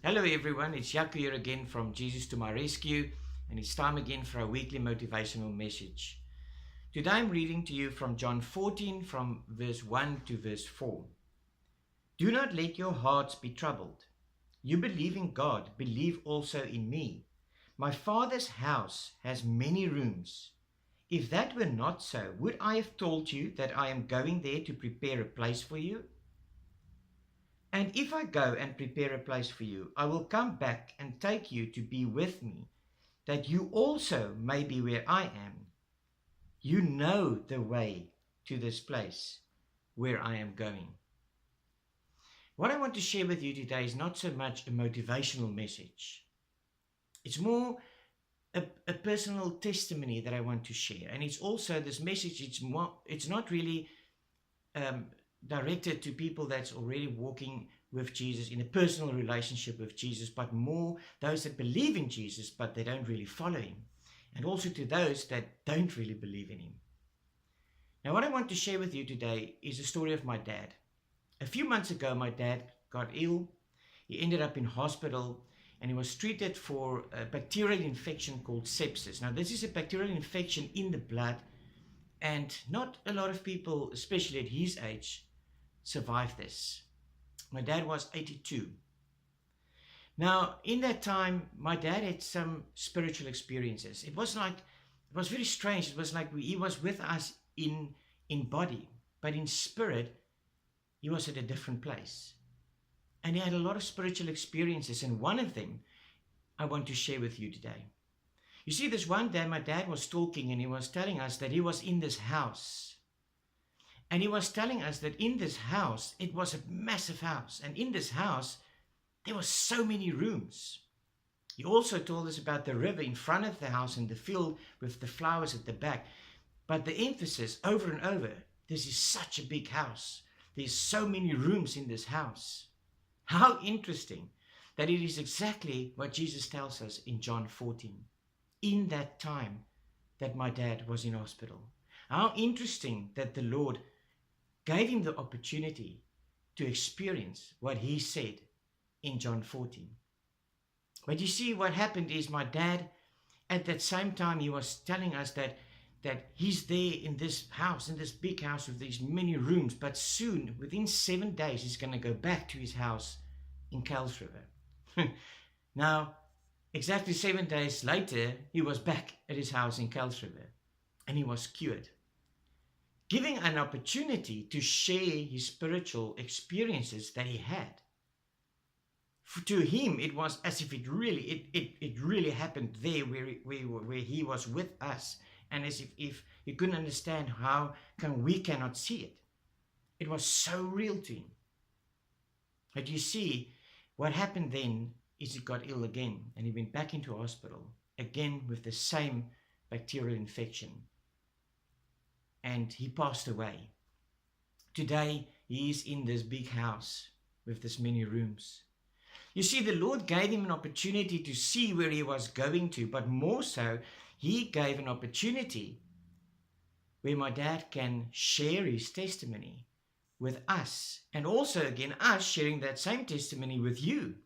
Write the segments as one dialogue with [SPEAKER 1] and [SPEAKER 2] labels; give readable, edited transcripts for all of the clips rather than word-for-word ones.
[SPEAKER 1] Hello everyone, it's Jaco here again from Jesus to My Rescue, and it's time again for our weekly motivational message. Today I'm reading to you from John 14 from verse 1 to verse 4. Do not let your hearts be troubled. You believe in God, believe also in me. My Father's house has many rooms. If that were not so, would I have told you that I am going there to prepare a place for you? And if I go and prepare a place for you, I will come back and take you to be with me, that you also may be where I am. You know the way to this place where I am going. What I want to share with you today is not so much a motivational message. It's more a personal testimony that I want to share. And it's also this message, it's not really directed to people that's already walking with Jesus in a personal relationship with Jesus, but more those that believe in Jesus but they don't really follow him, and also to those that don't really believe in him. Now what I want to share with you today is a story of my dad. A few months ago my dad got ill. He ended up in hospital and he was treated for a bacterial infection called sepsis. Now this is a bacterial infection in the blood, and not a lot of people, especially at his age, survived this. My dad was 82. Now, in that time, my dad had some spiritual experiences. It was very strange. It was like he was with us in body, but in spirit, he was at a different place. And he had a lot of spiritual experiences, and one of them I want to share with you today. You see, this one day my dad was talking and he was telling us that he was in this house. And he was telling us that in this house, it was a massive house. And in this house, there were so many rooms. He also told us about the river in front of the house and the field with the flowers at the back. But the emphasis over and over, this is such a big house. There's so many rooms in this house. How interesting that it is exactly what Jesus tells us in John 14. In that time that my dad was in hospital. How interesting that the Lord gave him the opportunity to experience what he said in John 14. But you see, what happened is my dad, at that same time, he was telling us that he's there in this house, in this big house with these many rooms, but soon, within 7 days, he's going to go back to his house in Kuils River. Now, exactly 7 days later, he was back at his house in Kuils River, and he was cured, giving an opportunity to share his spiritual experiences that he had. To him, it was as if it really happened there where he was with us, and as if he couldn't understand how we cannot see it. It was so real to him. But you see, what happened then is he got ill again, and he went back into hospital, again with the same bacterial infection. And he passed away. Today, he is in this big house with this many rooms. You see, the Lord gave him an opportunity to see where he was going to, but more so, he gave an opportunity where my dad can share his testimony with us, and also again us sharing that same testimony with you,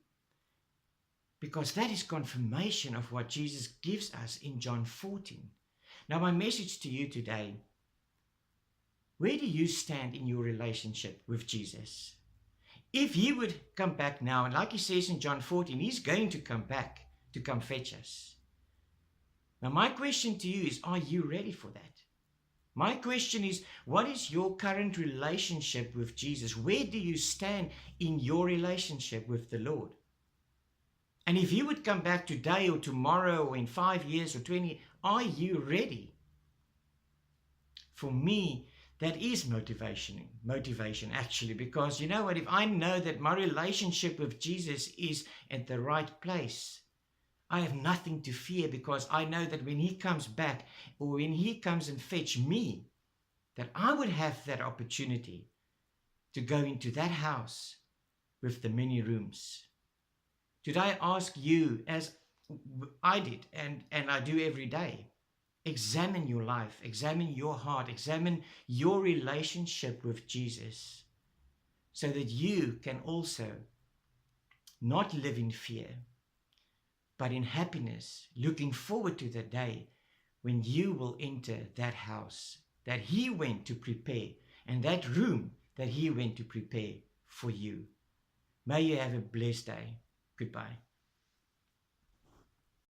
[SPEAKER 1] because that is confirmation of what Jesus gives us in John 14. Now my message to you today: where do you stand in your relationship with Jesus? If he would come back now, and like he says in John 14, he's going to come back to come fetch us. Now my question to you is, are you ready for that? My question is, what is your current relationship with Jesus? Where do you stand in your relationship with the Lord? And if he would come back today or tomorrow or in 5 years or 20, are you ready? For me, that is motivation actually, because you know what, if I know that my relationship with Jesus is at the right place, I have nothing to fear, because I know that when he comes back, or when he comes and fetch me, that I would have that opportunity to go into that house with the many rooms. Today I ask you, as I did and I do every day, examine your life, examine your heart, examine your relationship with Jesus, so that you can also not live in fear, but in happiness, looking forward to the day when you will enter that house that He went to prepare, and that room that He went to prepare for you. May you have a blessed day. Goodbye.